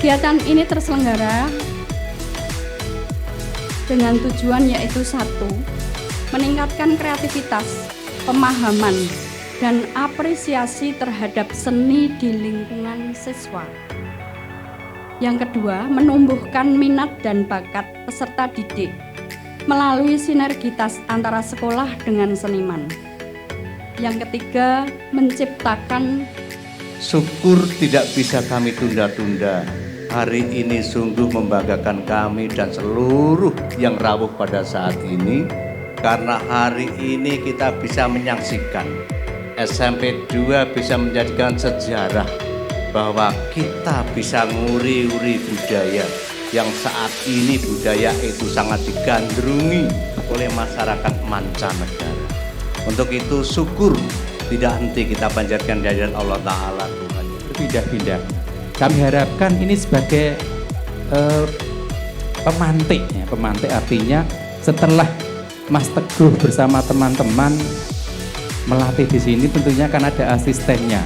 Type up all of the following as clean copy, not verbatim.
Kegiatan ini terselenggara dengan tujuan yaitu satu, meningkatkan kreativitas, pemahaman, dan apresiasi terhadap seni di lingkungan siswa. Yang kedua, menumbuhkan minat dan bakat peserta didik melalui sinergitas antara sekolah dengan seniman. Yang ketiga, menciptakan syukur tidak bisa kami tunda-tunda. Hari ini sungguh membanggakan kami dan seluruh yang rawuh pada saat ini, karena hari ini kita bisa menyaksikan SMP 2 bisa menjadikan sejarah bahwa kita bisa nguri-uri budaya yang saat ini budaya itu sangat digandrungi oleh masyarakat mancanegara. Untuk itu syukur tidak henti kita panjatkan kehadirat Allah Ta'ala Tuhan. Berpindah-pindah. Kami harapkan ini sebagai pemantik, ya. Pemantik artinya setelah Mas Teguh bersama teman-teman melatih di sini, tentunya kan ada asistennya.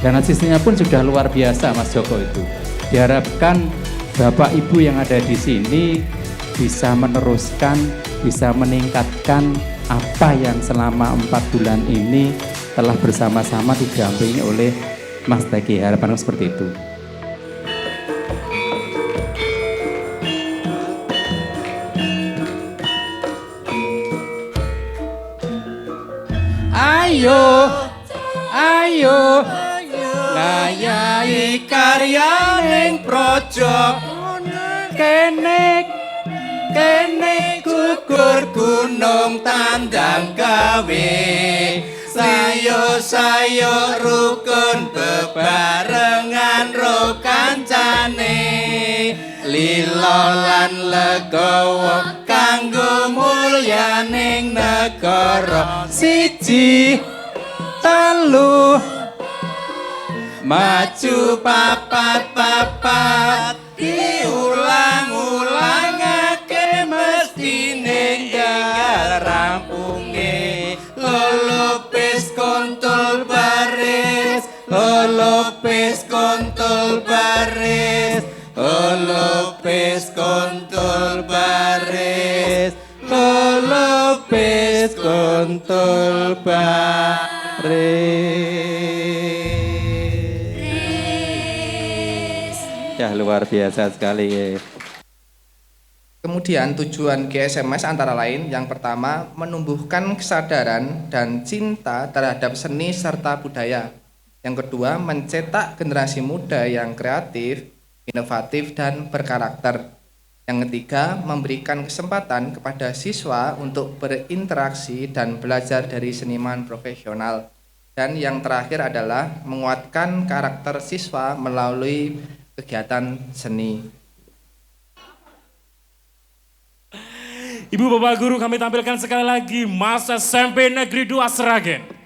Dan asistennya pun sudah luar biasa, Mas Joko itu. Diharapkan Bapak Ibu yang ada di sini bisa meneruskan, bisa meningkatkan apa yang selama 4 bulan ini telah bersama-sama didampingi oleh Mas Teki. Harapan seperti itu. Ayo ngayahi karya ning projo kene gugur gunung tandang gawe sayo rukun bebarengan ro kancane lila lan legawa kanggo mulyaning negara siji telu maju papat diulang-ulangake mestine enggal rampunge lolopes kontol baris lolopes kontol baris lolopes kontol baris lolopes kontol baris. Ya luar biasa sekali. Kemudian tujuan GSMS antara lain yang pertama menumbuhkan kesadaran dan cinta terhadap seni serta budaya. Yang kedua mencetak generasi muda yang kreatif, inovatif dan berkarakter. Yang ketiga memberikan kesempatan kepada siswa untuk berinteraksi dan belajar dari seniman profesional. Dan yang terakhir adalah menguatkan karakter siswa melalui kegiatan seni. Ibu Bapak Guru, kami tampilkan sekali lagi Mas SMP Negeri 2 Sragen.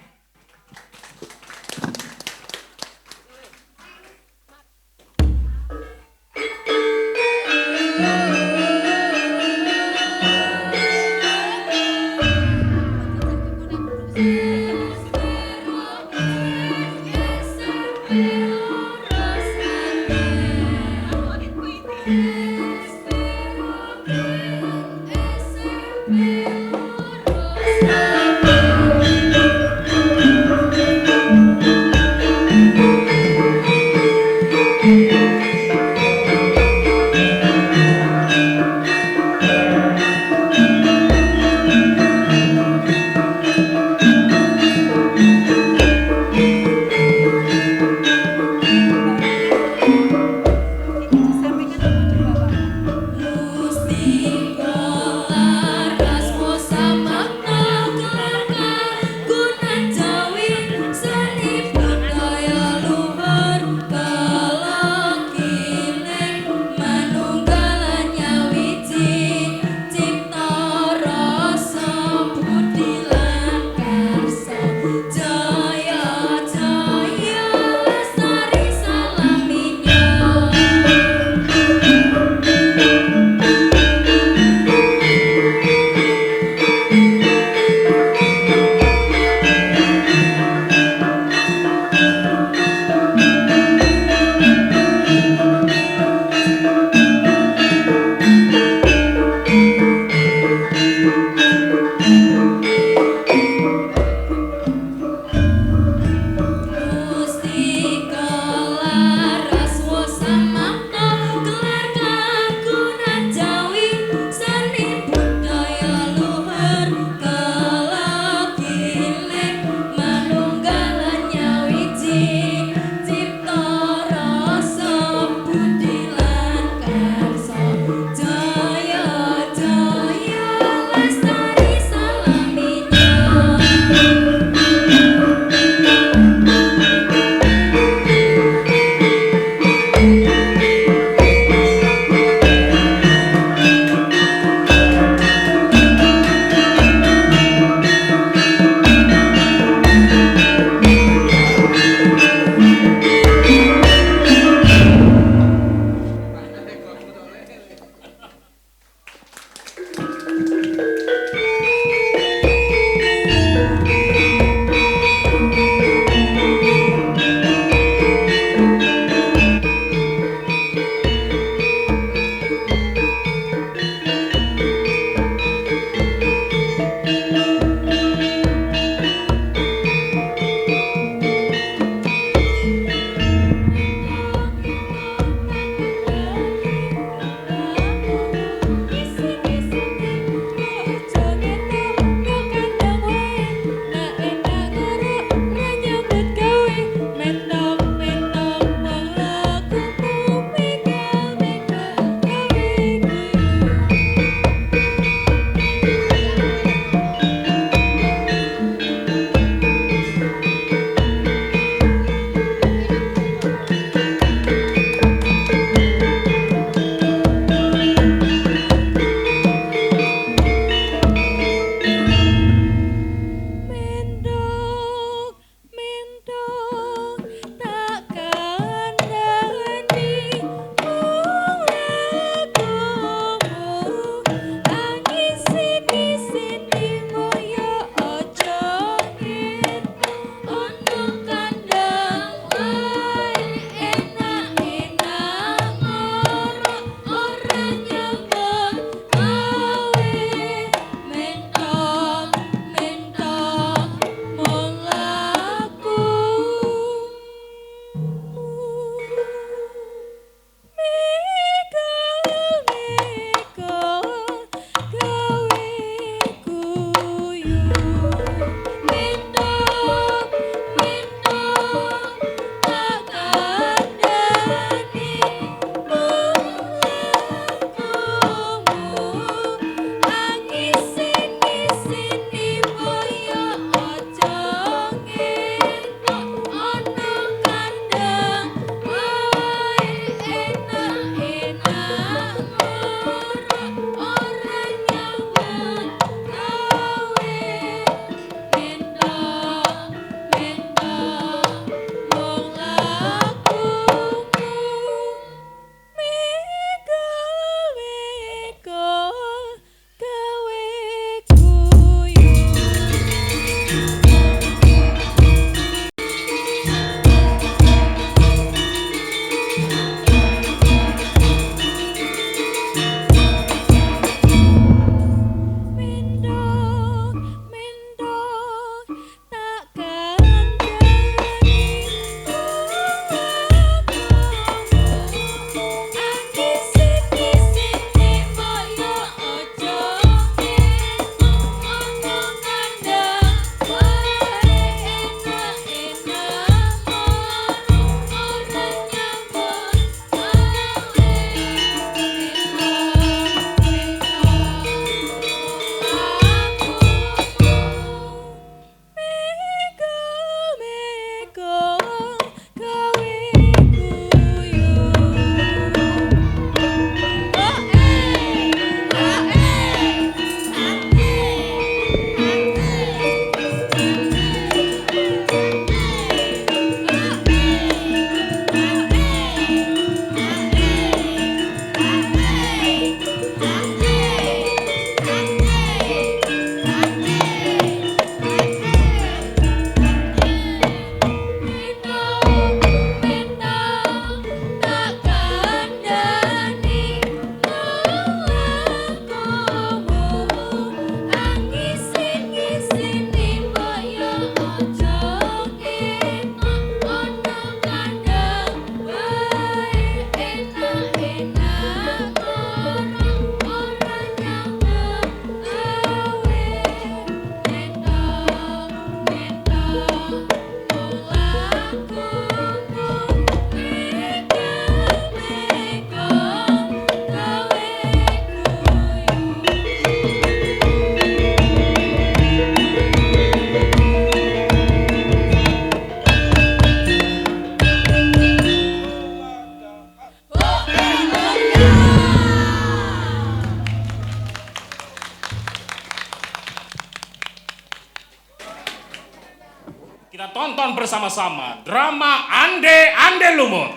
bersama-sama drama Ande Ande Lumut.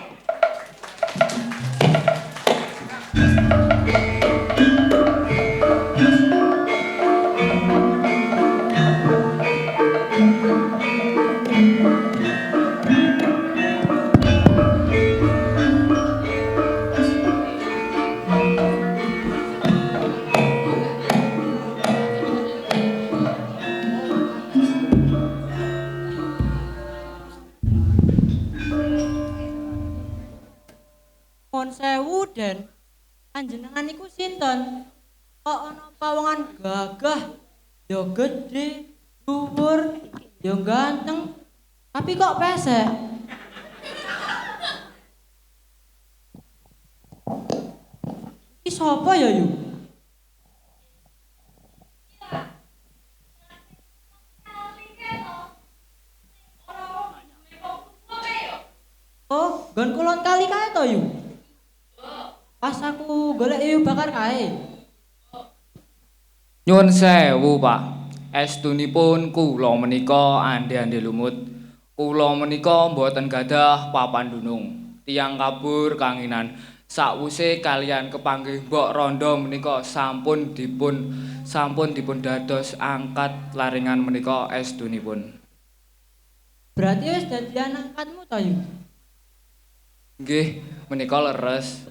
Nuwun sewu Den, panjenengan iku sinten? Kok ana pawongan gagah, ya gedhe, dhuwur, ya ganteng, tapi kok pesek? Iki sapa ya yu? Oh, nggon kulon kali kae to yu? Pas aku golek yu bakar kae. Nyuwun sewu, Pak. Estunipun kula menika Ande-Ande Lumut. Kula menika mboten gadah papan dunung. Tiyang kabur kanginan. Sakwise kalian kepanggih Mbok Rondo menika sampun dipun dados angkat laringan menika estunipun. Berarti wis dadi angkatmu to yu? Nggih, menika leres.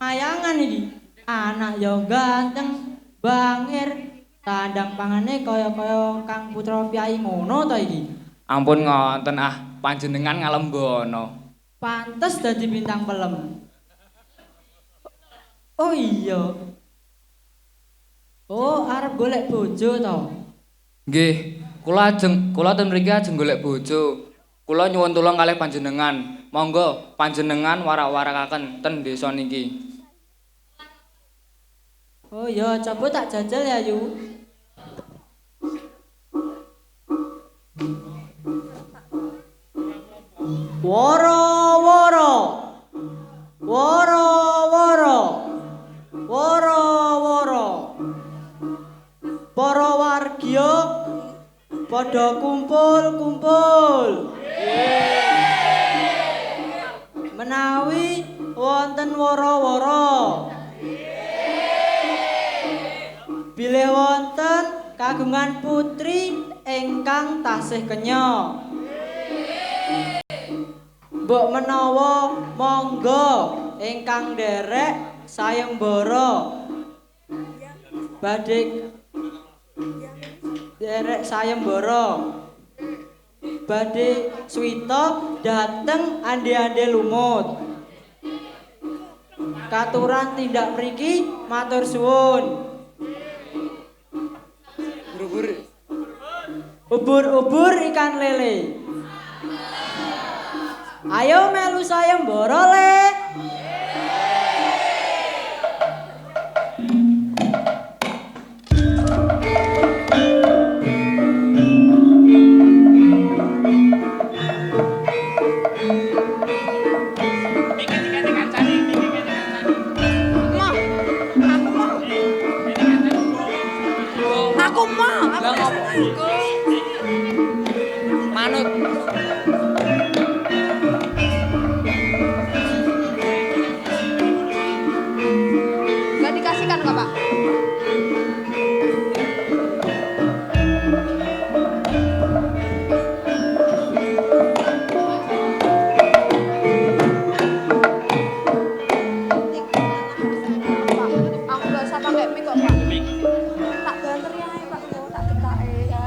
Mayangan iki. Anak ya ganteng, bangir, tandang pangane kaya-kaya Kang Putra Piyai ngono to iki. Ampun ngoten panjenengan ngalembono. Pantes dadi bintang film. Oh iya. Oh, arep golek bojo to. Nggih, kula ten mriki ajeng golek bojo. Kula nyuwun tulung kalih panjenengan. Monggo panjenengan warak-warakaken ten desa niki. Oh iya, coba tak jajal ya yu. Woro woro. Woro woro. Woro woro. Para warga padha kumpul-kumpul. Menawi wonten woro-woro. Bilih wonten kagungan putri ingkang tasih kenya. Mbok menawa monggo ingkang nderek sayembara. Badhe derek sayembara. Badhe swita dateng Ande-Ande Lumut. Katuran tindak mriki matur suwun. Ubur-ubur ikan lele. Ayo melu sayembara le. Manut. Nggak dikasihkan nggak Pak? Aku nggak usah pakai mic kok Pak. Tak banter ya Pak, tak ketak ya.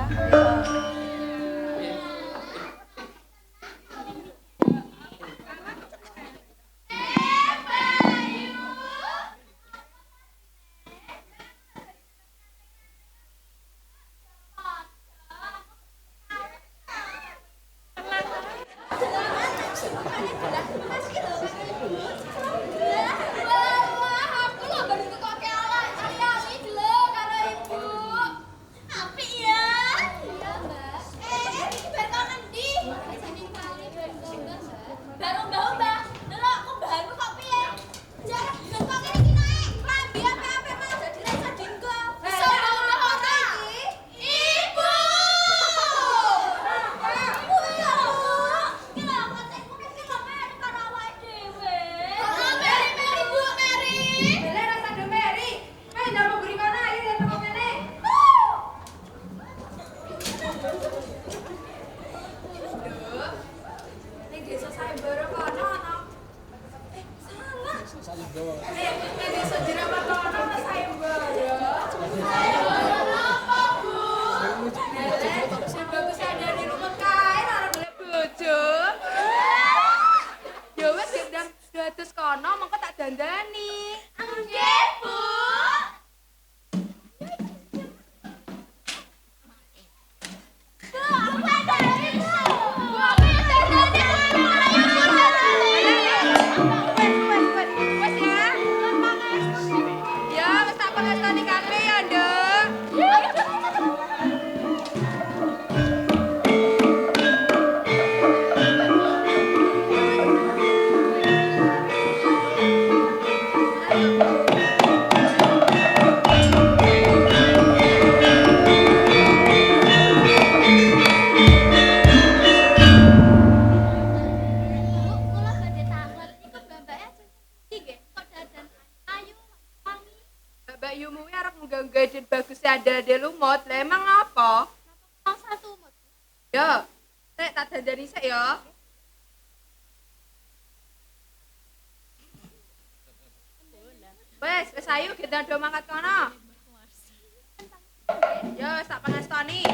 ade-ade lumut, lah emang apa? Mau satu lumut? Yo, sik tak dandani sik ya. Wes ayo kita do mangkat kono. Yo, sak pangestoni.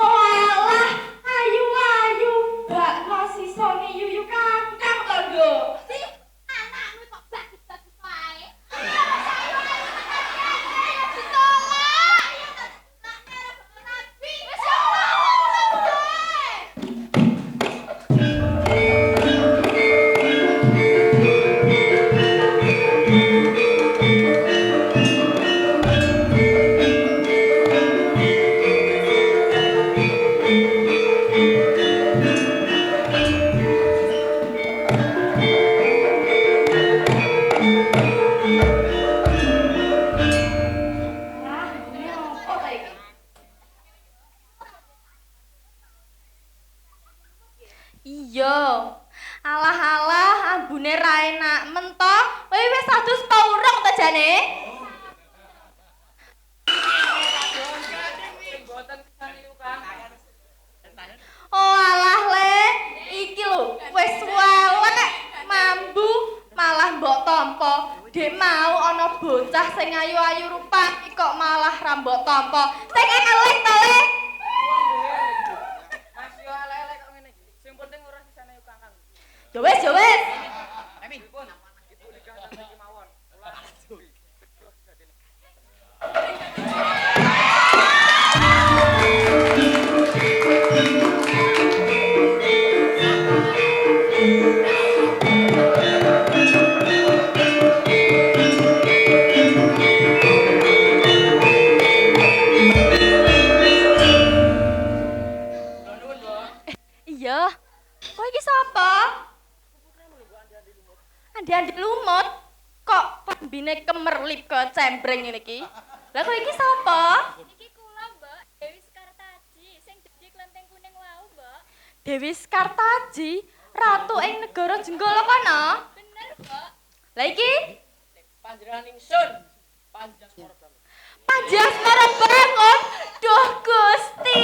Walah, ayu dus paurung ta jane? Oh alah le, iki lho wis welek mambu malah mbok tampa. Dek mau ana bocah sing ayu-ayu rupane kok malah ra mbok tampa. Sing elek to le. Masih elek-elek kok ngene iki. Sing penting ora sisane yuk Kakang. Ya wis, ya wis. Ibu nikah nanti iki mawon. Iya. Kok iki sapa? Andi-andi lumut. Kok pembine kemerlip ke cembreng ngene iki? Lah kok iki sapa? Iki kula, Mbak, Dewi Sekartaji sing dadi klenteng kuning wau, Mbak. Dewi Sekartaji, ratu ing negara Jenggala kono. Bener, Mbak. Lah iki Panjenengan ingsun. Panjasmara bangun. Duh Gusti.